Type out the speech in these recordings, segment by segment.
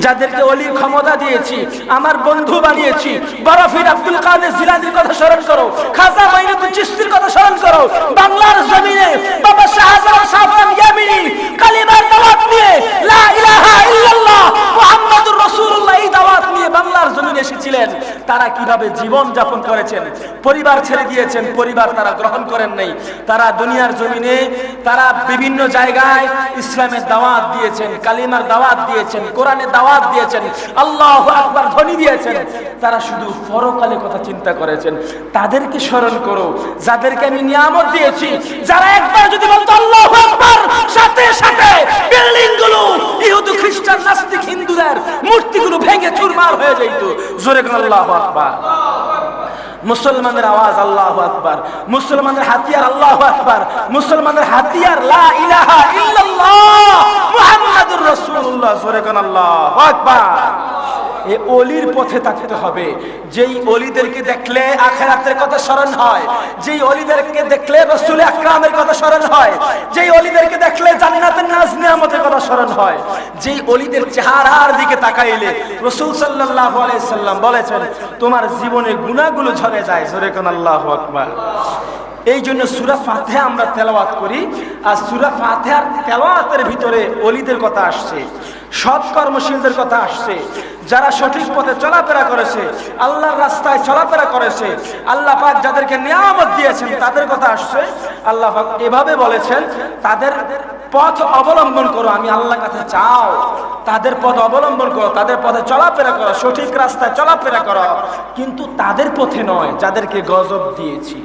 যাদেরকে ওলির ক্ষমতা দিয়েছি, আমার বন্ধু বানিয়েছি। বরফির আব্দুল কাদের জিলানীর কথা স্মরণ করো, খাজা মাইনুদ্দিন চিশতির কথা স্মরণ করো। বাংলার জমিনে বাবা শাহজালাল শাহজাহান ইয়ামিনী কালিমার দাওয়াত নিয়ে লা ইলাহা ইল্লাল্লাহ মুহাম্মাদুর রাসূলুল্লাহ এই দাওয়াত নিয়ে বাংলার জমিনে এসেছিলেন। তারা কিভাবে জীবন যাপন করেছেন, পরিবার ছেড়ে দিয়েছেন, পরিবার তারা গ্রহণ করেন নাই। তারা দুনিয়ার জমিনে তারা বিভিন্ন জায়গায় ইসলামের দাওয়াত দিয়েছেন, কালিমার দাওয়াত দিয়েছেন, কোরআনের দাওয়াত দিয়েছেন, আল্লাহু আকবার ধ্বনি দিয়েছেন। তারা শুধু পরকালের কথা চিন্তা করেছেন। তাদেরকে স্মরণ করো যাদেরকে আমি নিয়ামত দিয়েছি, যারা একবার যদি বলতো আল্লাহু আকবার, সাথে সাথে বিল্ডিং গুলো ইহুদি খ্রিস্টান নাস্তিক হিন্দুদের মূর্তিগুলো ভেঙে চুরমার হয়ে যেত। জোরে করে আল্লাহু আকবার। মুসলমানের আওয়াজ আল্লাহু আকবার, মুসলমানের হাতিয়ার আল্লাহু আকবার, মুসলমানের হাতিয়ার লা ইলাহা ইল্লাল্লাহ মুহাম্মাদুর রাসূলুল্লাহ। জোরে করে আল্লাহু আকবার। এই ওলির পথে থাকতে হবে। যেই ওলিদেরকে দেখলে আখিরাতের কথা স্মরণ হয়, যেই ওলিদেরকে দেখলে রাসূল আকরামের কথা স্মরণ হয়, যেই ওলিদেরকে দেখলে জান্নাতের নাজ নিয়ামতের কথা স্মরণ হয়, যেই ওলিদের চেহারার দিকে তাকাইলে রাসূল সাল্লাল্লাহু আলাইহি সাল্লাম বলেছেন তোমার জীবনের গুনাহগুলো ঝরে যায়। জোরে কোন আল্লাহু আকবার। এই জন্য সূরা ফাতিহা আমরা তেলাওয়াত করি, আর সূরা ফাতিহার তেলাওয়াতের ভিতরে ওলিদের কথা আসছে, সৎ কর্মশীলদের কথা আসছে, যারা সঠিক পথে চলাফেরা করেছে, আল্লাহর রাস্তায় চলাফেরা করেছে, আল্লাহ পাক যাদেরকে নিয়ামত দিয়েছেন তাদের কথা আসছে। আল্লাহ পাক এভাবে বলেছেন তাদের পথ অবলম্বন করো, আমি আল্লাহর কাছে চাও তাদের পথ অবলম্বন করো, তাদের পথে চলাফেরা করো, সঠিক রাস্তায় চলাফেরা করো, কিন্তু তাদের পথে নয় যাদেরকে গজব দিয়েছি,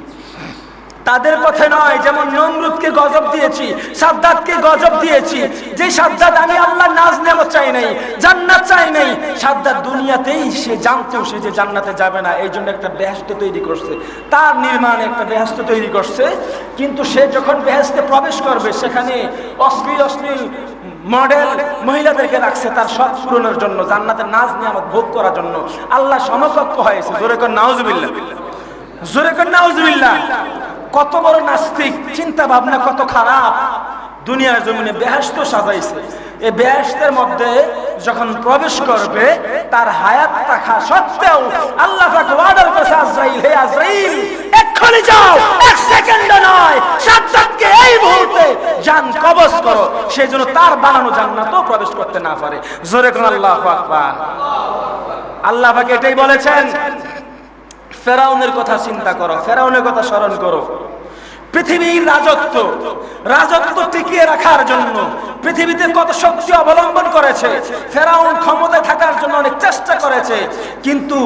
তাদের পথে নয়। যেমন নমরুদকে গজব দিয়েছি, সাদ্দাতকে গজব দিয়েছি। যে সাদ্দাত আমি আল্লাহর নাজ নেয়ামত চাই নাই, জান্নাত চাই নাই, সাদ্দাত দুনিয়াতেই সে জানতো সে যে জান্নাতে যাবে না, এই জন্য একটা বেহেশত তৈরি করছে, তার নির্মাণে একটা বেহেশত তৈরি করছে। কিন্তু সে যখন বেহেশতে প্রবেশ করবে সেখানে অশ্লীল অশ্লীল মডেল মহিলাদেরকে রাখছে তার শখ পূরণের জন্য, জান্নাতের নাজ নিয়ামত ভোগ করার জন্য। আল্লাহ সমকক্ষ হয়েছে। জোরে কর নাউজুবিল্লাহ, জোরে কর নাউজুবিল্লাহ। কত বড় নাস্তিক, চিন্তা ভাবনা কত খারাপ। দুনিয়ার জমিনে বেহেশত সাজাইছে, এই বেহেশতের মধ্যে যখন প্রবেশ করবে তার হায়াত থাকা সত্ত্বেও আল্লাহ পাক ওয়ার্ডার করেছে আজরাইল, হে আজরাইল এক্ষুনি যাও, এক সেকেন্ড নয়, সাদ্দাতকে এই মুহূর্তে জান কবজ করো, সেজন্য তার বানানো জান্নাতও প্রবেশ করতে না পারে। জোরে কোন আল্লাহু আকবার। আল্লাহ পাক এটাই বলেছেন। ফেরাউনের কথা চিন্তা করো, ফেরাউনের কথা স্মরণ করো। পৃথিবীর রাজত্ব টিকিয়ে রাখার জন্য পৃথিবীতে কত শক্তি অবলম্বন করেছে। ফেরাউন ক্ষমতায় থাকার জন্য অনেক চেষ্টা করেছে, কিন্তু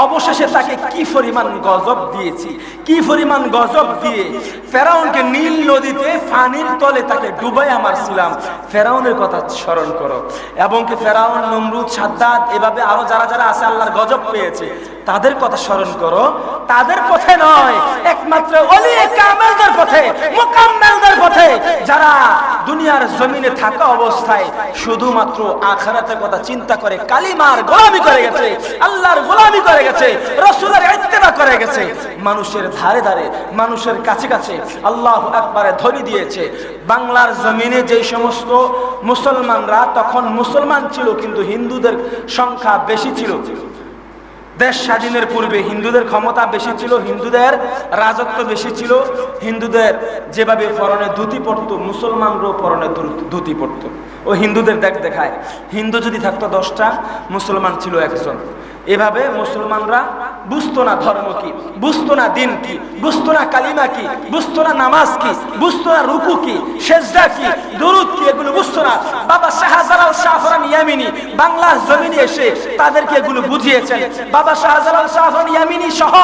অবশেষে তাকে কি পরিমাণ গজব দিয়েছি, কি পরিমাণ গজব দিয়ে ফেরাউনকে নীল নদীতে পানির তলে তাকে ডুবাইয়া মারছিলাম। ফেরাউনের কথা স্মরণ করো, এবং কি ফেরাউন, নমরুদ, সাদ্দাত এভাবে আরো যারা যারা আছে আল্লাহর গজব পেয়েছে তাদের কথা স্মরণ করো। তাদের পথে নয়, একমাত্র ওলিয়ে কামেলদের পথে, মুকাম্মেলদের পথে, যারা দুনিয়ার জমিনে থাকা অবস্থায় শুধুমাত্র আখিরাতের কথা চিন্তা করে কালিমার গোলামি করে গেছে, আল্লাহর গোলামি করে গেছে, রাসূলের ইত্তেবা করে গেছে, মানুষের ধারে ধারে, মানুষের কাছে কাছে আল্লাহু আকবারে ধ্বনি দিয়েছে। বাংলার জমিনে যে সমস্ত মুসলমানরা তখন মুসলমান ছিল কিন্তু হিন্দুদের সংখ্যা বেশি ছিল, দেশ স্বাধীনের পূর্বে হিন্দুদের ক্ষমতা বেশি ছিল, হিন্দুদের রাজত্ব বেশি ছিল, হিন্দুদের যেভাবে পরনে ধুতি পড়তো মুসলমানরাও পরনে ধুতি পড়তো। ও হিন্দুদের দেখায়, হিন্দু যদি থাকতো 10টা, মুসলমান ছিল 1জন। এভাবে মুসলমানরা বুঝতো না ধর্ম কি, বুঝতো না দিন কি, বুঝতো না কালিমা কি, বুঝতো না নামাজ কি, বুঝতো না রুকু কি, সেজদা কি, দুরূদ কি, এগুলো বুঝতো না। বাবা শাহজালাল শাহজাহান ইয়ামিনী বাংলার জমিনে এসে তাদেরকে এগুলো বুঝিয়েছেন। বাবা শাহজালাল শাহজাহান ইয়ামিনী সহ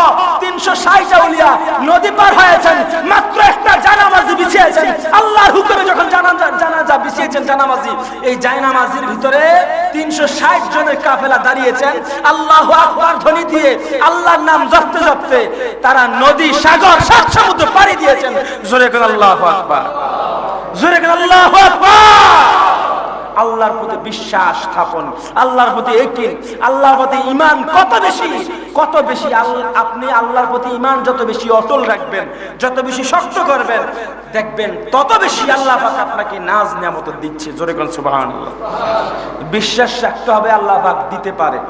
360 আউলিয়া নদী পার হয়েছেন, মাত্র একটা জানামাজি বিছিয়েছেন। আল্লাহর হুকুমে যখন জানাজা বিছিয়েছেন জানামাজি, এই জায়নামাজির ভিতরে 360 জনের কাফেলা দাঁড়িয়েছেন। আল্লাহু আকবার ধ্বনি দিয়ে আল্লাহর নাম জপতে জপতে তারা নদী, সাগর, সাত সমুদ্র পাড়ি দিয়েছেন। জোরে করে আল্লাহু আকবার, জোরে করে আল্লাহু আকবার। আল্লাহর প্রতি বিশ্বাস স্থাপন, আল্লাহর প্রতি ইয়াকিন, আল্লাহর প্রতি ঈমান কত বেশি আপনি আল্লাহর প্রতি ঈমান যত বেশি অটল রাখবেন, যত বেশি শক্ত করবেন, দেখবেন তত বেশি আল্লাহ পাক আপনাকে নাজ নিয়ামত দিচ্ছে। জোরে কোন সুবহানাল্লাহ। বিশ্বাস রাখতে হবে আল্লাহ পাক দিতে পারে,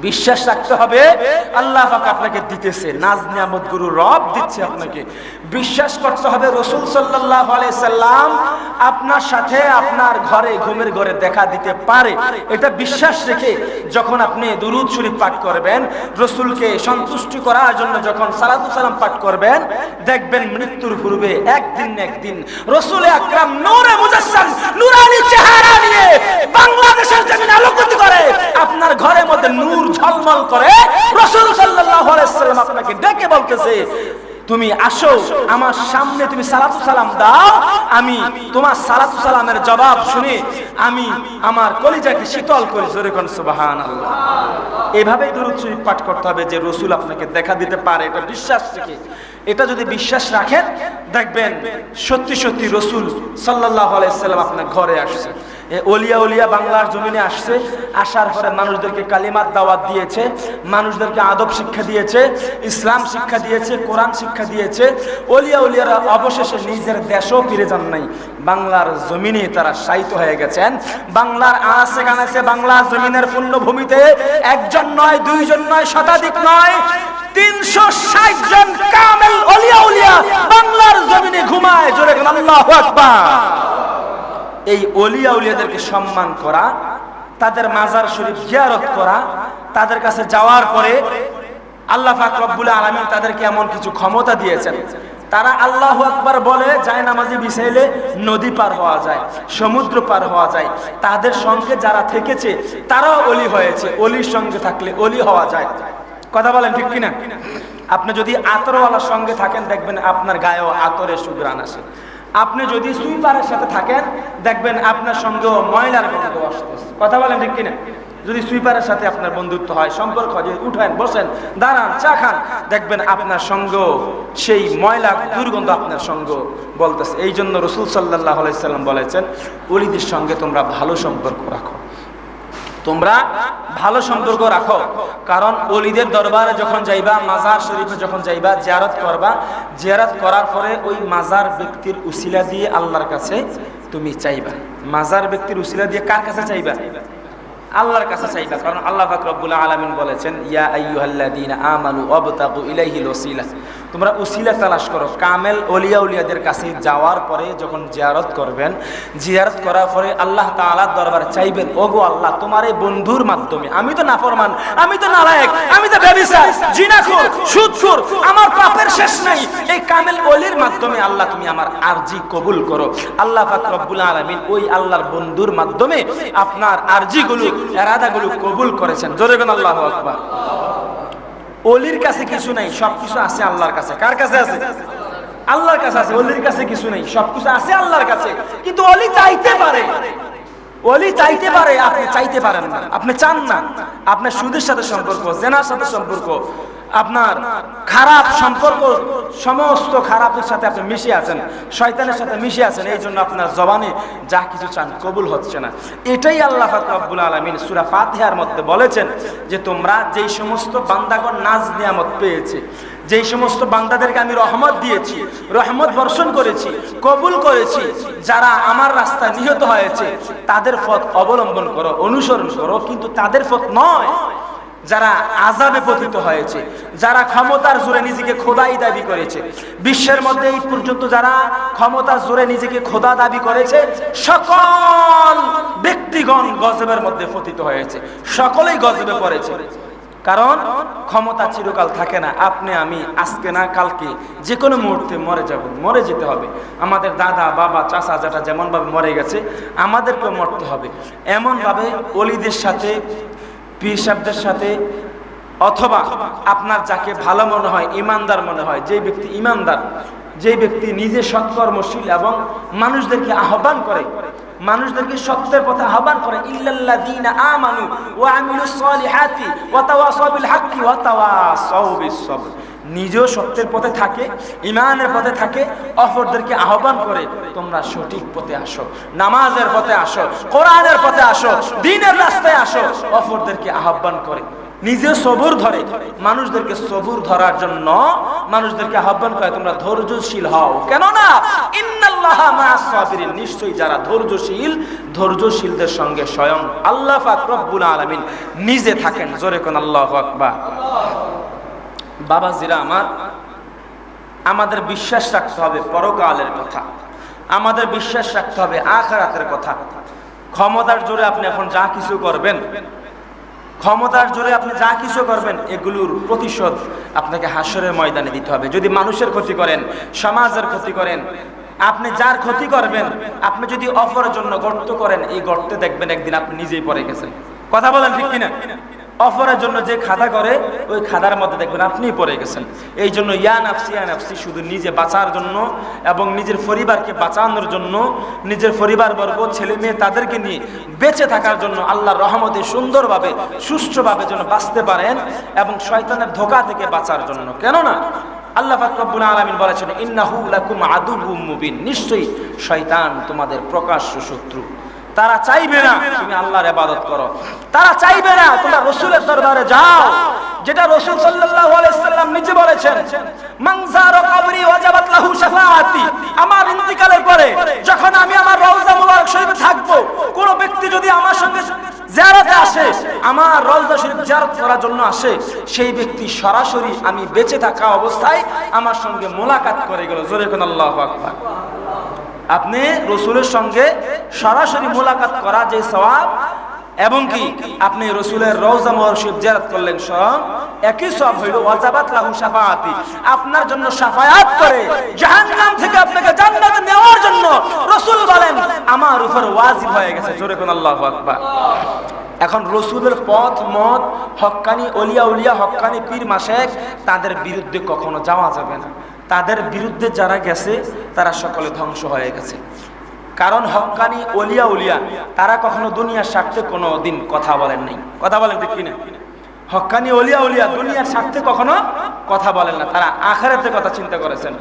বিশ্বাস রাখতে হবে আল্লাহ পাক আপনাকে দিতেছে, নাজ নিয়ামত গুরু রব দিচ্ছে আপনাকে। বিশ্বাস করতে হবে রাসূল সাল্লাল্লাহু আলাইহি সাল্লাম আপনার সাথে আপনার ঘরে, ঘুমের ঘরে দেখা দিতে পারে। এটা বিশ্বাস রেখে যখন আপনি দুরূদ শরীফ পাঠ করবেন, রাসূলকে সন্তুষ্টি করার জন্য যখন সালাতু সালাম পাঠ করবেন, দেখবেন মৃত্যুর পূর্বে একদিন না একদিন রাসূল আকরাম নূরে মুজাসসাম নূরানি চেহারা নিয়ে বাংলাদেশের জমিন আলোকিত করে আপনার ঘরের মধ্যে নূর ঝলমল করে। রাসূল সাল্লাল্লাহু আলাইহি সাল্লাম আপনাকে ডেকে বলতেছে, তুমি আসো আমার সামনে, তুমি সালাতু সালাম দাও, আমি তোমার সালাতু সালামের জবাব শুনে আমি আমার কলিজাকে শীতল করে। জোরে কোন সুবহানাল্লাহ। এভাবেই দুরূদ শরীফ পাঠ করতে হবে যে রাসূল আপনাকে দেখা দিতে পারে, এটা বিশ্বাস থেকে। এটা যদি বিশ্বাস রাখেন, দেখবেন সত্যি সত্যি রাসূল সাল্লাল্লাহু আলাইহি সাল্লাম আপনার ঘরে আসছে। ওলিয়া বাংলার জমিনে আসছে, আসার পরে মানুষদেরকে কালিমার দাওয়াত দিয়েছে, মানুষদেরকে আদব শিক্ষা দিয়েছে, ইসলাম শিক্ষা দিয়েছে, কোরআন শিক্ষা দিয়েছে। ওলিয়ারা অবশেষে নিজের দেশও ফিরে যান নাই, বাংলার জমিনে তারা শায়িত হয়ে গেছেন। বাংলার আনাচে কানাচে, বাংলার জমিনের পূর্ণভূমিতে একজন নয়, দুইজন নয়, শতাধিক নয়, 360 জন কামেল ওলিয়া বাংলার জমিনে ঘুমায়। জোরে বলেন আল্লাহু আকবার। এই ওলিয়াদেরকে সম্মান করা, তাদের মাজার শরীফ জিয়ারত করা, তাদের কাছে যাওয়ার পরে আল্লাহ পাক রব্বুল আলামিন তাদেরকে এমন কিছু ক্ষমতা দিয়েছেন, তারা আল্লাহু আকবার বলে যায় নামাজি বিছাইলে নদী পার হওয়া যায়, সমুদ্র পার হওয়া যায়। তাদের সঙ্গে যারা থেকেছে তারাও ওলি হয়েছে, ওলির সঙ্গে থাকলে ওলি হওয়া যায়। কথা বলেন ঠিক কিনা? আপনি যদি আতরওয়ালার সঙ্গে থাকেন, দেখবেন আপনার গায়েও আতরের সুঘ্রাণ আসে। আপনি যদি সুইপারের সাথে থাকেন, দেখবেন আপনার সঙ্গেও ময়লার গন্ধ আসতেছে। কথা বলেন ঠিক কিনা? যদি সুইপারের সাথে আপনার বন্ধুত্ব হয়, সম্পর্ক হয়, উঠেন, বসেন, দাঁড়ান, চা খান, দেখবেন আপনার সঙ্গেও সেই ময়লা দুর্গন্ধ আপনার সঙ্গ বলতেছে। এই জন্য রাসূল সাল্লাল্লাহু আলাইহি সাল্লাম বলেছেন, ওলিদের সঙ্গে তোমরা ভালো সম্পর্ক রাখো, তোমরা ভালো সম্পর্ক রাখো। কারণ ওলিদের দরবারে যখন যাইবা, মাজার শরীফে যখন যাইবা, জিয়ারত করবা, জিয়ারত করার পরে ওই মাজার ব্যক্তির উসিলা দিয়ে আল্লাহর কাছে তুমি চাইবা। মাজার ব্যক্তির উসিলা দিয়ে কার কাছে চাইবা? আল্লাহর কাছে চাইবা। কারণ আল্লাহ পাক রব্বুল আলামিন বলেছেন, ইয়া আইয়ুহাল্লাযীনা আমানু ওয়াবতাগু ইলাইহিল ওসিলা, তোমরা উসিলা তালাশ করো। কামেল ওলিয়াদের কাছে যাওয়ার পরে যখন জিয়ারত করবেন, জিয়ারত করার পরে আল্লাহ তাআলার দরবারে চাইবেন, ওগো আল্লাহ, তোমার এই বন্ধুর মাধ্যমে, আমি তো নাফরমান, আমি তো নালায়েক, আমি তো ব্যভিচার, জিনাখোর, সুদখোর, আমার পাপের শেষ নাই। এই কামেল ওলির মাধ্যমে আল্লাহ তুমি আমার আরজি কবুল করো। আল্লাহ পাক রব্বুল আলামিন ওই আল্লাহর বন্ধুর মাধ্যমে আপনার আরজিগুলো, ইরাদাগুলো কবুল করেছেন। জোরে বলেন আল্লাহু আকবার। ওলির কাছে কিছু নাই, সবকিছু আছে আল্লাহর কাছে। কার কাছে আছে? আল্লাহর কাছে আছে। ওলির কাছে কিছু নাই, সবকিছু আছে আল্লাহর কাছে। কিন্তু ওলি চাইতে পারে, ওলি চাইতে পারে, আপনি চাইতে পারেন না, আপনি চান না। আপনার সুদের সাথে সম্পর্ক, জেনার সাথে সম্পর্ক, আপনার খারাপ সম্পর্ক, সমস্ত খারাপের সাথে আপনি মিশে আছেন, শয়তানের সাথে মিশে আছেন। এই জন্য আপনার জবানে যা কিছু চান কবুল হচ্ছে না। এটাই আল্লাহ পাক রব্বুল আলামিন সূরা ফাতিহার মধ্যে বলেছেন যে তোমরা যেই সমস্ত বান্দাগণ নাজ নিয়ামত পেয়েছে, যেই সমস্ত বান্দাদেরকে আমি রহমত দিয়েছি, রহমত বর্ষণ করেছি, কবুল করেছি, যারা আমার রাস্তায় নিহত হয়েছে, তাদের পথ অবলম্বন করো, অনুসরণ করো। কিন্তু তাদের পথ নয় যারা আযাবে পতিত হয়েছে, যারা ক্ষমতার জোরে নিজেকে খোদাই দাবি করেছে। বিশ্বের মধ্যে এই পর্যন্ত যারা ক্ষমতার জোরে নিজেকে খোদা দাবি করেছে, সকল ব্যক্তিগণ গজবের মধ্যে পতিত হয়েছে, সকলেই গজবে পড়েছে। কারণ ক্ষমতা চিরকাল থাকে না। আপনি আমি আজকে না কালকে যে কোনো মুহূর্তে মরে যাব, মরে যেতে হবে। আমাদের দাদা, বাবা, চাচা, জ্যাঠা যেমনভাবে মরে গেছে, আমাদেরকেও মরতে হবে। এমনভাবে ওলিদের সাথে, পীর সাহেবদের সাথে, অথবা আপনার যাকে ভালো মনে হয়, ইমানদার মনে হয়, যে ব্যক্তি ইমানদার, যে ব্যক্তি নিজে সৎকর্মশীল এবং মানুষদেরকে আহ্বান করে, মানুষদেরকে সত্যের পথে আহ্বান করে, ইল্লাল্লাযীনা আমানু ওয়া আমিলুস সলিহাতি ওয়া তাওয়াসাউ বিল হাক্কি ওয়া তাওয়াসাউ বিস সাবর, নিজেও সত্যের পথে থাকে, ঈমানের পথে থাকে, অপরদেরকে আহ্বান করে তোমরা সঠিক পথে আসো, নামাজের পথে আসো, কোরআনের পথে আসো, দ্বীনের রাস্তায় আসো, অপরদেরকে আহ্বান করে নিজে সবুর ধরে মানুষদেরকে সবুর ধরার জন্য মানুষদেরকে আহ্বান করে তোমরা ধৈর্যশীল হও। কেননা ইন্নাল্লাহা মা'আস সাবিরিন, নিশ্চয়ই যারা ধৈর্যশীলদের সঙ্গে স্বয়ং আল্লাহ পাক রব্বুল আলামিন নিজে থাকেন। জোরে কোন আল্লাহু আকবার। বাবাজিরা আমার, আমাদের বিশ্বাস রাখতে হবে পরকালের কথা, আমাদের বিশ্বাস রাখতে হবে আখিরাতের কথা। ক্ষমতার জোরে আপনি এখন যা কিছু করবেন, ক্ষমতার জোরে আপনি যা কিছু করবেন, এগুলোর প্রতিশোধ আপনাকে হাসরের ময়দানে দিতে হবে। যদি মানুষের ক্ষতি করেন, সমাজের ক্ষতি করেন, আপনি যার ক্ষতি করবেন, আপনি যদি অপরের জন্য গর্ত করেন, এই গর্তে দেখবেন একদিন আপনি নিজেই পড়ে গেছেন। কথা বলেন ঠিক কিনা? অপরের জন্য যে খাদা করে, ওই খাদার মধ্যে দেখবেন আপনিই পড়ে গেছেন। এই জন্য ইয়া নাফসি, শুধু নিজে বাঁচার জন্য এবং নিজের পরিবারকে বাঁচানোর জন্য, নিজের পরিবারবর্গ, ছেলে মেয়ে তাদেরকে নিয়ে বেঁচে থাকার জন্য, আল্লাহর রহমতে সুন্দরভাবে সুষ্ঠুভাবে যেন বাঁচতে পারেন এবং শয়তানের ধোঁকা থেকে বাঁচার জন্য। কেননা আল্লাহ পাক রব্বুল আলামিন বলেছেন ইন্নাহু লাকুম আদুউম মুবিন, নিশ্চয়ই শয়তান তোমাদের প্রকাশ্য শত্রু। তারা চাইবে না তুমি আল্লাহর ইবাদত করো, তারা চাইবে না তোমরা রাসূলের দরবারে যাও, যেটা রাসূল সাল্লাল্লাহু আলাইহি সাল্লাম নিজে বলেছেন মান যারা কবরি ওয়াজাবাত লাহু শাফাআতি, আমার ইন্তিকালের পরে যখন আমি আমার রওজা মুবারক শরীফে থাকবো, কোন ব্যক্তি যদি আমার সঙ্গে জিয়ারতে আসে, আমার রওজা শরীফ জিয়ারত করার জন্য আসে, সেই ব্যক্তি সরাসরি আমি বেঁচে থাকা অবস্থায় আমার সঙ্গে মোলাকাত করে গেল। জোরে কোন আল্লাহু আকবার। আপনি রসুলের সঙ্গে সরাসরি মোলাকাত করা যে সওয়াব, এবং কি আপনি রসুলের রওজা মুবারক শরীফ জিয়ারত করলেন, সব একই সওয়াব হইল ওয়াজাবাত লাহু শাফাআতি, আপনার জন্য শাফায়াত করে জাহান্নাম থেকে আপনাকে জান্নাতে নেওয়ার জন্য রাসূল বলেন আমার উপর ওয়াজিব হয়ে গেছে। জোরে কোন আল্লাহু আকবার। এখন রসুলের পথ মত হক্কানি উলিয়া হক্কানি পীর মাশায়েখ, তাদের বিরুদ্ধে কখনো যাওয়া যাবে না। তাদের বিরুদ্ধে যারা গেছে তারা সকলে ধ্বংস হয়ে গেছে। কারণ হক্কানি উলিয়া তারা কখনো দুনিয়ার স্বার্থে কোনো দিন কথা বলেন নাই। কথা বলেন ঠিক কিনা? হক্কানি উলিয়া দুনিয়ার স্বার্থে কখনো কথা বলেন না, তারা আখিরাতের কথা চিন্তা করেছেন,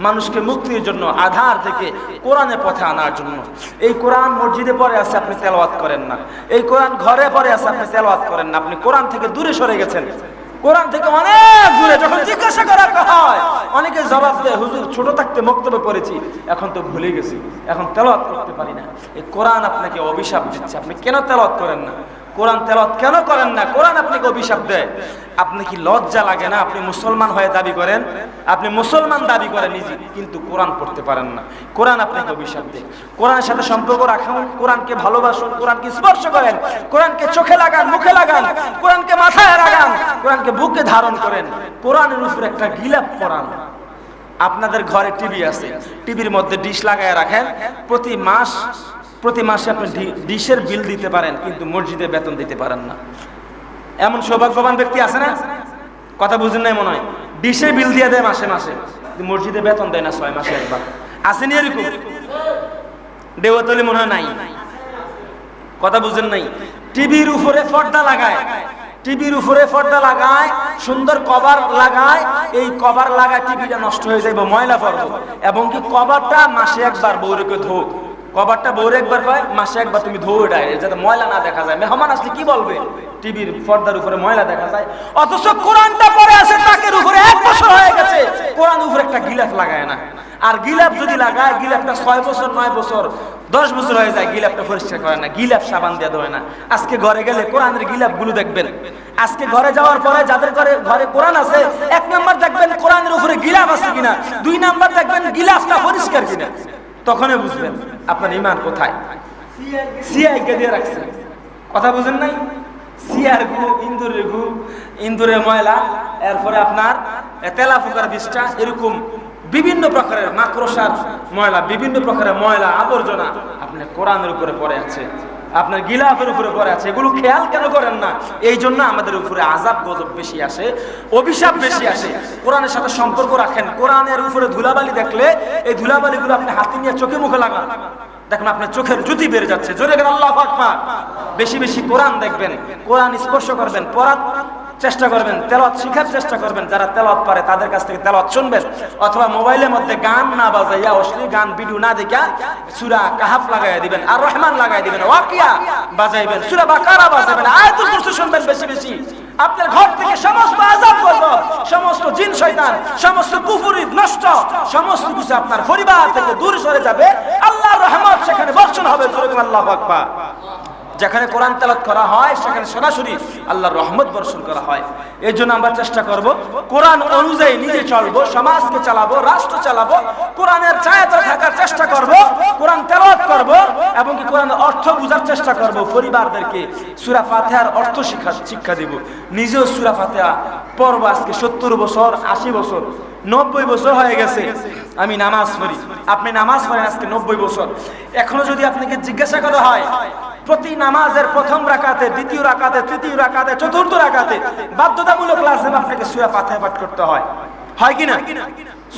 মানুষকে মুক্তির জন্য, আধার থেকে কোরআনের পথে আনার জন্য। এই কোরআন মসজিদে পড়ে আছে, আপনি তেলাওয়াত করেন না। এই কোরআন ঘরে পড়ে আছে, আপনি তেলাওয়াত করেন না। আপনি কোরআন থেকে দূরে সরে গেছেন, কোরআন থেকে অনেক দূরে। যখন জিজ্ঞাসা করা হয়, অনেকে জবাব দেয় হুজুর ছোট থাকতে মক্তবে পড়েছি, এখন তো ভুলে গেছি, এখন তেলাওয়াত করতে পারি না। এই কোরআন আপনাকে অভিশাপ দিচ্ছে। আপনি কেন তেলাওয়াত করেন না? কোরআন তেলাওয়াত কেন করেন না? কোরআন আপনাকে অভিশাপ দেয়। আপনি কি লজ্জা লাগে না? আপনি মুসলমান হয়ে দাবি করেন, আপনি মুসলমান দাবি করেন নিজে, কিন্তু কোরআন পড়তে পারেন না। কোরআন আপনাকে অভিশাপ দেয়। কোরআনের সাথে সম্পর্ক রাখুন, কোরআনকে ভালোবাসুন, কোরআনকে স্পর্শ করেন, কোরআনকে চোখে লাগান, মুখে লাগান, কোরআনকে মাথায় লাগান, কোরআনকে বুকে ধারণ করেন। কোরআনের উপর একটা গিলাফ পরান। আপনাদের ঘরে টিভি আছে, টিভির মধ্যে ডিশ লাগায় রাখেন, প্রতি মাসে আপনি ডিশের বিল দিতে পারেন, কিন্তু মসজিদে বেতন দিতে পারেন না। এমন সৌভাগ্যবান ব্যক্তি আছে না? কথা বুঝেন নাই মনে হয়। ডিশের বিল দিয়ে দেয় মাসে মাসে, মসজিদে বেতন দেয় না 6 মাসে একবার। আসেনি এরকম? দেওয়াতলি মনে হয় নাই। কথা বুঝেন নাই? টিভির উপরে পর্দা লাগায়, টিভির উপরে পর্দা লাগায়, সুন্দর কভার লাগায়, এই কভার লাগায় টিভিটা নষ্ট হয়ে যাবে, ময়লা পড়বে, এবং কি কভারটা মাসে একবার বউরেকে ধোক, কভারটা বউরে একবার কয়, মাসে একবার তুমি ধোও এটা, যাতে ময়লা না দেখা যায়। মেহমান আসলে কি বলবে? টিভির পর্দার উপরে ময়লা দেখা যায়, অথচ কোরআনটা পড়ে আছে তাকের উপরে 1 বছর হয়ে গেছে, কোরআন উপরে একটা গিলাফ লাগায় না। আর গিলাফ যদি লাগায়, গিলাফটা 6 বছর 9 বছর 10 বছর হয়ে যায়, গিলাফটা পরিষ্কার করে না, গিলাফ সাবান দিয়ে ধোয় না। আজকে ঘরে গেলে কোরআনের গিলাফ গুলো দেখবেন। আজকে ঘরে যাওয়ার পরে যাদের ঘরে কোরআন আছে, 1 নাম্বার দেখবেন কোরআনের উপরে গিলাফ আছে কিনা, 2 নাম্বার দেখবেন গিলাফটা পরিষ্কার কিনা। তখনই বুঝবেন আপনার ঈমান কোথায়। সিআই কে দিয়ে রাখছেন। কথা বুঝেন নাই? সিআর গু, ইন্দুরের ময়লা, এরপরে আপনার তেলাপোকার বিষটা, এরকম বিভিন্ন প্রকারের মাকড়সার ময়লা, বিভিন্ন প্রকারের ময়লা আবর্জনা আপনার কোরআনের উপরে পড়ে আছে, আপনার গিলাফের উপরে পড়ে আছে। এগুলো খেয়াল কেন করেন না? এই জন্য আমাদের উপরে আযাব গজব বেশি আসে, অভিশাপ বেশি আসে। কোরআনের সাথে সম্পর্ক রাখেন। কোরআনের উপরে ধুলাবালি দেখলে এই ধুলাবালিগুলো আপনি হাতে নিয়ে চোখে মুখে লাগান, দেখুন আপনার চোখের জ্যোতি বেড়ে যাচ্ছে। জোরে গেলে আল্লাহু আকবার। বেশি বেশি কোরআন দেখবেন, কোরআন স্পর্শ করবেন, চেষ্টা করবেন, তেলাওয়াত শিখার চেষ্টা করবেন। যারা তেলাওয়াত পারে তাদের কাছ থেকে তেলাওয়াত শুনবেন, অথবা মোবাইলের মধ্যে গান না বাজাইয়া, অশ্লীল গান ভিডিও না দেখা সূরা কাহাফ লাগাইয়া দিবেন, আর রহমান লাগাই দিবেন, ওয়াকিয়া বাজাইবেন, সূরা বাকারা বাজাইবেন, আয়াতুল কুরসি শুনবেন বেশি বেশি। আপনার ঘর থেকে সমস্ত আযাব গজব, সমস্ত জিন শয়তান, সমস্ত কুফরি নষ্ট, সমস্ত কিছু আপনার পরিবার থেকে দূর সরে যাবে। আল্লাহর রহমত সেখানে বর্ষণ হবে। আল্লাহু আকবার। যেখানে কোরআন তেলাওয়াত করা হয় সেখানে সরাসরি আল্লাহর রহমত বর্ষণ করা হয়। এই জন্য আমরা চেষ্টা করব কোরআন অনুযায়ী নিজে চলবো, সমাজকে চালাবো, রাষ্ট্র চালাবো, কোরআনের ছায়াতে থাকার চেষ্টা করব, কোরআন তেলাওয়াত করব এবং কি কোরআনের অর্থ বোঝার চেষ্টা করব। পরিবারদেরকে সূরা ফাতিহার অর্থ শিক্ষা দেব। নিজেও সূরা ফাতিহা পড়ব। আজকে 70 বছর, 80 বছর, 90 বছর হয়ে গেছে আমি নামাজ পড়ি। আপনি নামাজ পড়েন আজকে 90 বছর। এখনো যদি আপনাকে জিজ্ঞাসা করা হয় প্রতি নামাজের প্রথম রাকাতে, দ্বিতীয় রাকাতে, তৃতীয় রাকাতে, চতুর্থ রাকাতে বাধ্যতামূলক লাজিম আপনাকে সূরা ফাতিহা পাঠ করতে হয়, হয় কি না?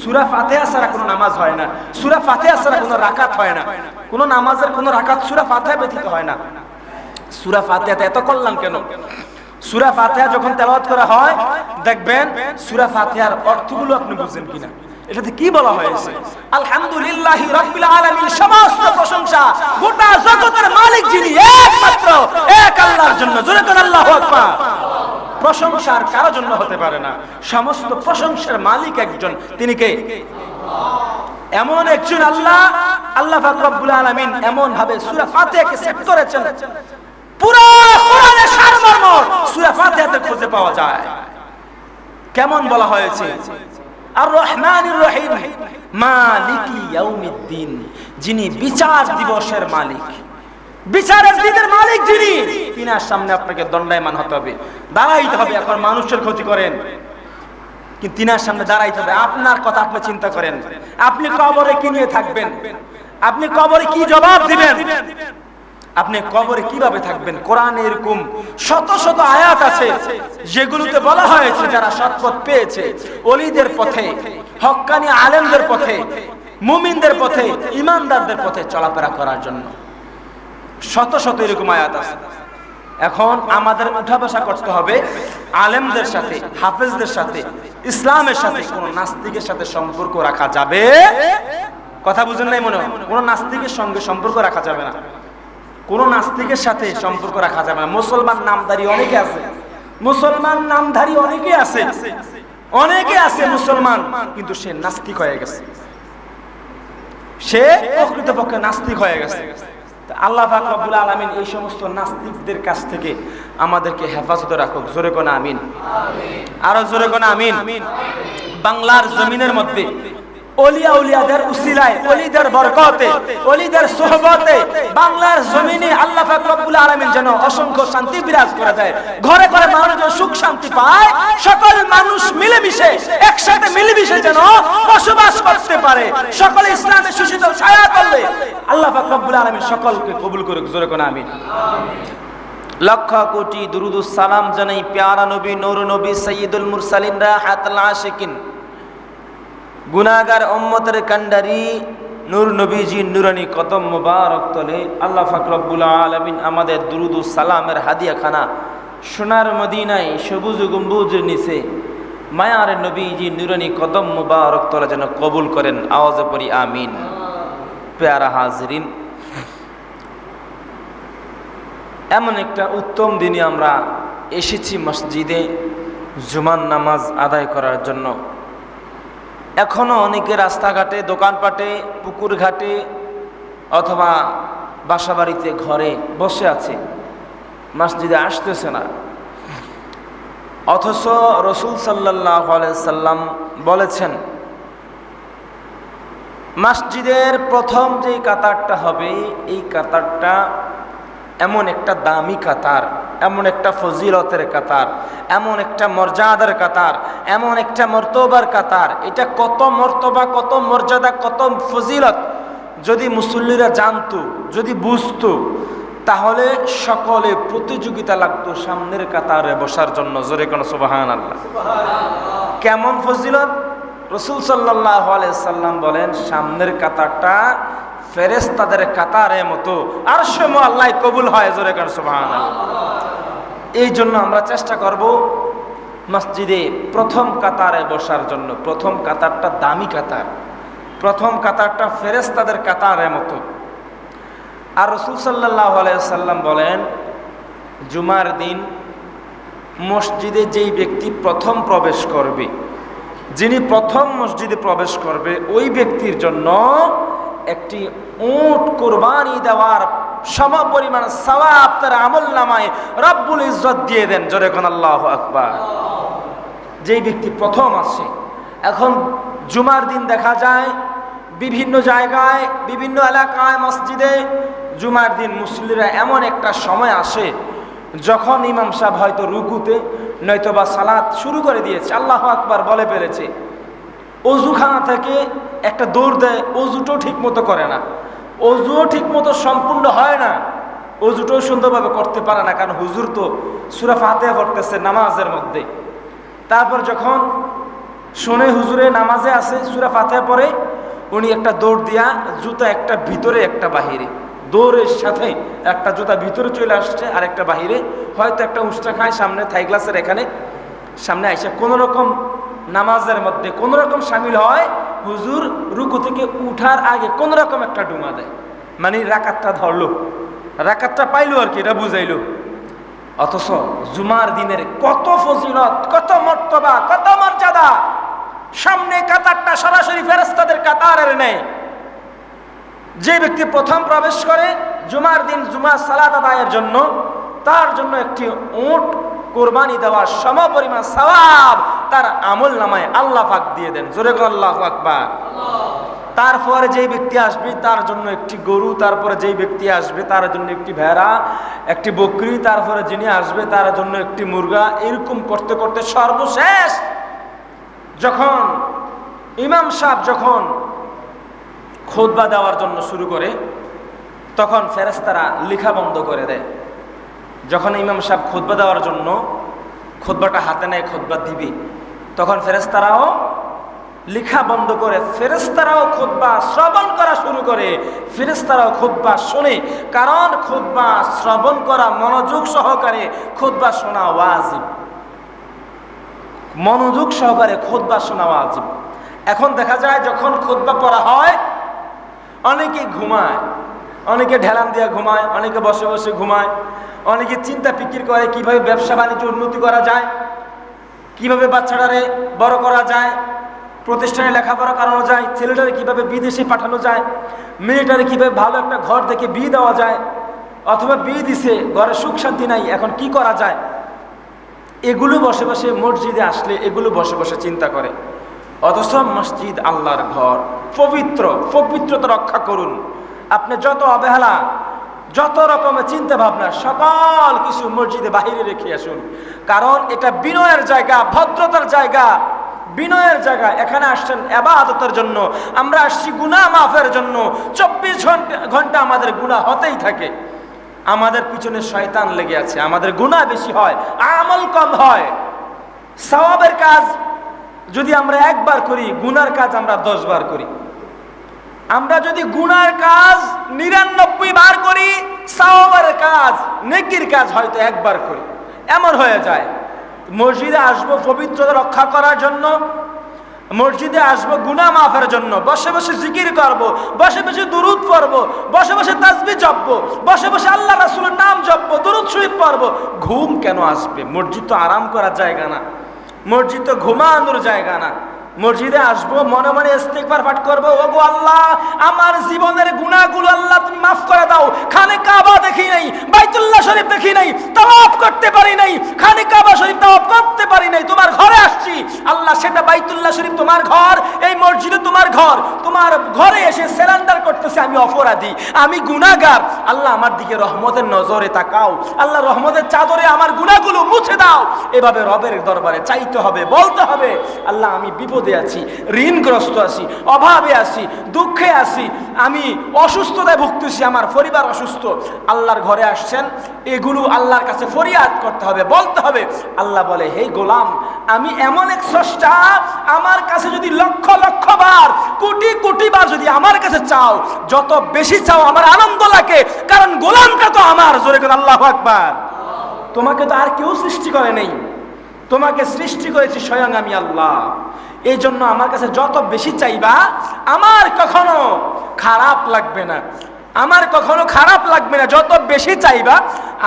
সূরা ফাতিহা ছাড়া কোনো নামাজ হয় না, সূরা ফাতিহা ছাড়া কোনো রাকাত হয় না, কোনো নামাজের কোনো রাকাত সূরা ফাতিহা ব্যতীত হয় না। সূরা ফাতিহাতে এত কল্যাণ কেন? সূরা ফাতিহা যখন তেলাওয়াত করা হয় দেখবেন সূরা ফাতিহার অর্থগুলো আপনি বুঝেন কিনা। এটাতে কি বলা হয়েছে? আলহামদুলিল্লাহি রাব্বিল আলামিন, সমস্ত প্রশংসা গোটা জগতের মালিক যিনি, একমাত্র এক আল্লাহর জন্য। জোরে বলেন আল্লাহু আকবার। প্রশংসা আর কারোর জন্য হতে পারে না, সমস্ত প্রশংসার মালিক একজন, তিনি কে? এমন একজন আল্লাহ। আল্লাহ পাক রব্বুল আলামিন এমন ভাবে সূরা ফাতিহাকে সেট করেছেন, পুরো কোরআনের সারমর্ম সূরা ফাতিহাতে খুঁজে পাওয়া যায়। কেমন বলা হয়েছে? আর রহমানির রহিম, মালিকি ইয়াউমিদ্দিন, যিনি বিচার দিবসের মালিক, বিচারের দিনের মালিক যিনি, তিনার সামনে আপনাকে দণ্ডায়মান হতে হবে, দাঁড়াইতে হবে। এখন মানুষের ক্ষতি করেন কিন্তু তিনার সামনে দাঁড়াইতে হবে। আপনার কথা আপনি চিন্তা করেন, আপনি কবরে কি নিয়ে থাকবেন? আপনি কবরে কি জবাব দিবেন? আপনি কবরে কিভাবে থাকবেন? কোরআনে এরকম শত শত আয়াত আছে যেগুলোতে বলা হয়েছে যারা সৎপথ পেয়েছে, ওলিদের পথে, হক্কানি আলেমদের পথে, মুমিনদের পথে, ইমানদারদের পথে চলাফেরা করার জন্য শত শত এরকম আয়াত আছে। এখন আমাদের উঠা বসা করতে হবে আলেমদের সাথে, হাফেজদের সাথে, ইসলামের সাথে। কোন নাস্তিকের সাথে সম্পর্ক রাখা যাবে? কথা বুঝেন নাই মনে হয়? কোন নাস্তিকের সঙ্গে সম্পর্ক রাখা যাবে না, কোন নাস্তিকের সাথে সম্পর্ক রাখা যাবে না। মুসলমান নামধারী অনেকে আছে, মুসলমান নামধারী অনেকে আছে, অনেকে আছে মুসলমান, কিন্তু সে নাস্তিক হয়ে গেছে, সে প্রকৃতপক্ষে নাস্তিক হয়ে গেছে। আল্লাহ পাক রব্বুল আলামিন এই সমস্ত নাস্তিকদের কাছ থেকে আমাদেরকে হেফাজতে রাখুক। জোরে কোন আমিন, আরো জোরে কোন আমিন। বাংলার জমিনের মধ্যে ওলিয়া উলিয়াদের উসিলায়, ওলিদের বরকতে, ওলিদের সোহবতে বাংলার জমিনে আল্লাহ পাক রব্বুল আলামিন যেন অসংখ্য শান্তি বিরাজ করে দেয়। ঘরে ঘরে মানুষ যেন সুখ শান্তি পায়, সকল মানুষ মিলেমিশে একসাথে মিলেমিশে যেন বসবাস করতে পারে, সকলে ইসলামের সুশীতল ছায়া করলে আল্লাহ পাক রব্বুল আলামিন সকলকে কবুল করুক। জোরে কোন আমিন। লক্ষ কোটি দুরুদ ও সালাম জানাই প্যারা নবী, নূর নবী, সাইয়্যিদুল মুরসালিন, রাহাতুল আশিকিন, গুনাহগার উম্মতের কান্ডারি নূর নবীজি নুরানি কদম মুবারক তলে আল্লাহ পাক রব্বুল আলামিন আমাদের দুরুদ ও সালামের হাদিয়াখানা সোনার মদিনায় সবুজ গম্বুজের নিচে মায়ার নবীজি নুরানি কদম মুবারক তলে যেন কবুল করেন। আওয়াজে পড়ি আমিন। প্যারা হাজরিন, এমন একটা উত্তম দিনে আমরা এসেছি মসজিদে জুমার নামাজ আদায় করার জন্য। এখনো অনেকে রাস্তাঘাটে, দোকানপাটে, পুকুর ঘাটে অথবা বাসাবাড়িতে, ঘরে বসে আছে, মসজিদে আসতেছে না। অথচ রাসূল সাল্লাল্লাহু আলাইহি সাল্লাম বলেছেন মসজিদের প্রথম যে কাতারটা হবে এই কাতারটা এমন একটা দামি কাতার, এমন একটা ফজিলতের কাতার, এমন একটা মর্যাদার কাতার, এমন একটা মর্তবার কাতার। এটা কত মর্তবা, কত মর্যাদা, কত ফজিলত যদি মুসল্লিরা জানতো, যদি বুঝতো, তাহলে সকলে প্রতিযোগিতা লাগতো সামনের কাতারে বসার জন্য। জোরে কোন সুবহানাল্লাহ। কেমন ফজিলত? রাসূল সাল্লাল্লাহু আলাইহি সাল্লাম বলেন সামনের কাতারটা ফেরেশতাদের কাতারের মতো, আরশে মুআল্লায় কবুল হয়। জোরে কোন সুবহানাল্লাহ। এই জন্য আমরা চেষ্টা করব মসজিদে প্রথম কাতারে বসার জন্য। প্রথম কাতারটা দামি কাতার, প্রথম কাতারটা ফেরেশতাদের কাতারের মতো। আর রাসূল সাল্লাল্লাহু আলাইহি ওয়াসাল্লাম বলেন, জুমার দিন মসজিদে যেই ব্যক্তি প্রথম প্রবেশ করবে, যিনি প্রথম মসজিদে প্রবেশ করবে, ওই ব্যক্তির জন্য একটি উট কুরবানি দেওয়ার সমপরিমাণ সওয়াব তার আমলনামায় রব্বুল ইজ্জত দিয়ে দেন। জোরে কোন আল্লাহু আকবার। যেই ব্যক্তি প্রথম আসে। এখন জুমার দিন দেখা যায় বিভিন্ন জায়গায়, বিভিন্ন এলাকায় মসজিদে জুমার দিন মুসল্লিরা এমন একটা সময় আসে যখন ইমাম সাহেব হয়তো রুকুতে নয়তোবা সালাত শুরু করে দিয়েছে, আল্লাহু আকবার বলে পেরেছে, অজুখানা থেকে একটা দৌড় দেয়, অজুটাও ঠিক মতো করে না, অজুও ঠিক মতো সম্পূর্ণ হয় না, অজুটাও সুন্দরভাবে করতে পারে না, কারণ হুজুর তো সূরা ফাতিহা পড়তেছে নামাজের মধ্যে। তারপর যখন শুনে হুজুরে নামাজে আছে, সূরা ফাতিহা পড়ে, উনি একটা দৌড় দিয়া জুতা একটা ভিতরে একটা বাহিরে, দৌড়ের সাথে একটা জুতা ভিতরে চলে আসছে আর একটা বাহিরে, হয়তো একটা উষ্টা খায় সামনে থাই গ্লাসের এখানে সামনে আইসা কোনো রকম নামাজের মধ্যে কোনো রকম সামিল হয়, হুজুর রুকু থেকে উঠার আগে কোনো রকম একটা ডুমা দেয়, মানে রাকাতটা ধরলো, রাকাতটা পাইলো আর কি, এটা বুঝাইলো। অথচ জুমার দিনের কত ফজিলত, কত মর্তবা, কত মর্যাদা, সামনে কাতারটা সরাসরি ফেরেশতাদের কাতারের নেই। যে ব্যক্তি প্রথম প্রবেশ করে জুমার দিন জুমার সালাত আদায়ের জন্য, তার জন্য একটি উট কুরবানি দেওয়ার সমপরিমাণ সওয়াব তার আমল নামায় আল্লাহ পাক দিয়ে দেন। জোরে বলেন আল্লাহু আকবার। তারপরে যেই ব্যক্তি আসবে তার জন্য একটি গরু, তারপরে যেই ব্যক্তি আসবে তার জন্য একটি ভেড়া, একটি বকরি, তারপরে যিনি আসবে তার জন্য একটি মুরগা, এরকম করতে করতে সর্বশেষ যখন ইমাম সাহেব যখন খুতবা দেওয়ার জন্য শুরু করে, তখন ফেরেশতারা লেখা বন্ধ করে দেয়। যখন ইমাম সাহেব খুতবা দেওয়ার জন্য খুতবাটা হাতে নেয়, খুতবা দিবে, তখন ফেরেশতারাও লেখা বন্ধ করে, ফেরেশতারাও খুতবা শ্রবণ করা শুরু করে, ফেরেশতারাও খুতবা শুনে। কারণ খুতবা শ্রবণ করা, মনোযোগ সহকারে খুতবা শোনা ওয়াজিব, মনোযোগ সহকারে খুতবা শোনা ওয়াজিব। এখন দেখা যায় যখন খুতবা পড়া হয়, অনেকে ঘুমায়, অনেকে ঢেলান দিয়ে ঘুমায়, অনেকে বসে বসে ঘুমায়, অনেকে চিন্তা ফিকির করে কিভাবে ব্যবসা বাণিজ্য উন্নতি করা যায়, কিভাবে বাচ্চাটারে বড় করা যায়, প্রতিষ্ঠানে লেখাপড়া করানো যায়, ছেলেটারে কিভাবে বিদেশে পাঠানো যায়, মেয়েটারে কিভাবে ভালো একটা ঘর দেখে বিয়ে দেওয়া যায়, অথবা বিয়ে দিছে ঘরে সুখ শান্তি নাই, এখন কি করা যায়, এগুলো বসে বসে মসজিদে আসলে এগুলো বসে বসে চিন্তা করে। অথচ মসজিদ আল্লাহর ঘর, পবিত্র, পবিত্রতা রক্ষা করুন। আপনি যত অবহেলা, যত রকমের চিন্তা ভাবনা, সকল কিছু মসজিদে বাহিরে রেখে আসুন। কারণ এটা বিনয়ের জায়গা, ভদ্রতার জায়গা, বিনয়ের জায়গা। এখানে আসছেন ইবাদতের জন্য, আমরা আসছি গুনাহ মাফের জন্য। 24 ঘন্টা আমাদের গুনাহ হতেই থাকে, আমাদের পিছনে শয়তান লেগে আছে, আমাদের গুনাহ বেশি হয়, আমল কম হয়। সওয়াবের কাজ যদি আমরা একবার করি, গুনার কাজ আমরা 10 বার করি। আমরা যদি গুনার কাজ 99 বার করি, সওয়াবের কাজ, নেকির কাজ হয়তো একবার করি, এমন হয়ে যায়। মসজিদে আসবো পবিত্রতা রক্ষা করার জন্য, মসজিদে আসবো গুনাহ মাফের জন্য, বসে বসে জিকির করব, বসে বসে দুরূদ পড়ব, বসে বসে তাসবিহ জপবো, বসে বসে আল্লাহ রাসূলের নাম জপবো, দুরূদ শরীফ পড়ব। ঘুম কেন আসবে? মসজিদ তো আরাম করার জায়গা না, মসজিদ তো ঘুমানোর জায়গা না। মসজিদে আসবো, মনে মনে ইস্তিগফার পাঠ করবো, ওগো আল্লাহ আমার জীবনের গুনাহগুলো আল্লাহ তুমি মাফ করে দাও। খানে কাবা দেখি নাই, বাইতুল্লাহ শরীফ দেখি নাই, তাওয়াফ করতে পারি নাই, খানে কাবা শরীফ তাওয়াফ করতে পারি নাই, তোমার ঘরে আসছি আল্লাহ, সেটা বাইতুল্লাহ শরীফ তোমার ঘর, এই মসজিদে তোমার ঘর, তোমার ঘরে এসে সারেন্ডার করতেছে আমি অপরাধী, আমি গুনাহগার। আল্লাহ আমার দিকে রহমতের নজরে তাকাও, আল্লাহ রহমতের চাদরে আমার গুনাহগুলো মুছে দাও। এভাবে রবের দরবারে চাইতে হবে, বলতে হবে, আল্লাহ আমি বিপদে আছি, ঋণগ্রস্ত আছি, অভাবে আছি, দুঃখে আছি, আমি অসুস্থতায় ভুগতেছি, আমার পরিবার অসুস্থ। আল্লাহর ঘরে আসছেন, এগুলো আল্লাহর কাছে ফরিয়াদ করতে হবে, বলতে হবে। আল্লাহ বলে, হে গোলাম, আমি এমন এক স্রষ্টা, আমার কাছে যদি লক্ষ লক্ষ বার, কোটি কোটি বার যদি আমার কাছে চাও, যত বেশি চাও আমার আনন্দ লাগে, কারণ গোলামটা তো আমার। জোরে করে আল্লাহু আকবার। তোমাকে তো আর কেউ সৃষ্টি করে নেই, তোমাকে সৃষ্টি করেছি স্বয়ং আমি আল্লাহ। এই জন্য আমার কাছে যত বেশি চাইবা আমার কখনো খারাপ লাগবে না, আমার কখনো খারাপ লাগবে না। যত বেশি চাইবা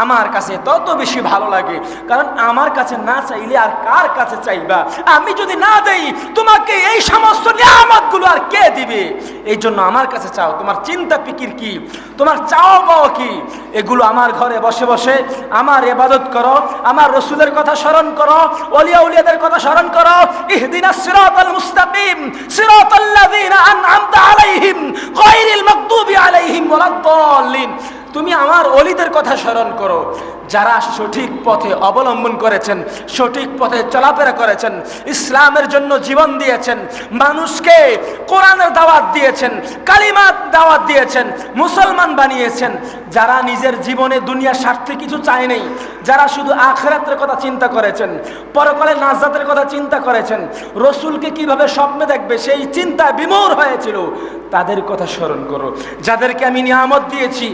আমার কাছে তত বেশি ভালো লাগে, কারণ আমার কাছে না চাইলে আর কার কাছে চাইবা? আমি যদি না দেই তোমাকে এই সমস্ত নিয়ামতগুলো আর কে দিবে? এই জন্য আমার কাছে চাও। তোমার চিন্তা ফিকির কি, তোমার চাওয়া পাওয়া কি, এগুলো আমার ঘরে বসে বসে আমার ইবাদত করো, আমার রাসূলের কথা স্মরণ করো, ওলিয়া উলিয়াদের কথা স্মরণ করো। ইহদিনাস সিরাতাল মুস্তাকিম সিরাতাল্লাযীনা আন'আমতা আলাইহিম গায়রিল মাগদুবি আলাইহিম ওয়ালাদ-দাল্লিন। তুমি আমার ওলিদের কথা স্মরণ করো, যারা সঠিক পথে অবলম্বন করেছেন, সঠিক পথে চলাফেরা করেছেন, ইসলামের জন্য জীবন দিয়েছেন, মানুষকে কোরআনের দাওয়াত দিয়েছেন, কালিমার দাওয়াত দিয়েছেন, মুসলমান বানিয়েছেন, যারা নিজের জীবনে দুনিয়ার স্বার্থে কিছু চায় নাই, যারা শুধু আখিরাতের কথা চিন্তা করেছেন, পরকালে নাজাতের কথা চিন্তা করেছেন, রসুলকে কিভাবে স্বপ্নে দেখবে সেই চিন্তা বিমূঢ় হয়েছিল, তাদের কথা স্মরণ করো। যাদেরকে আমি নিয়ামত দিয়েছি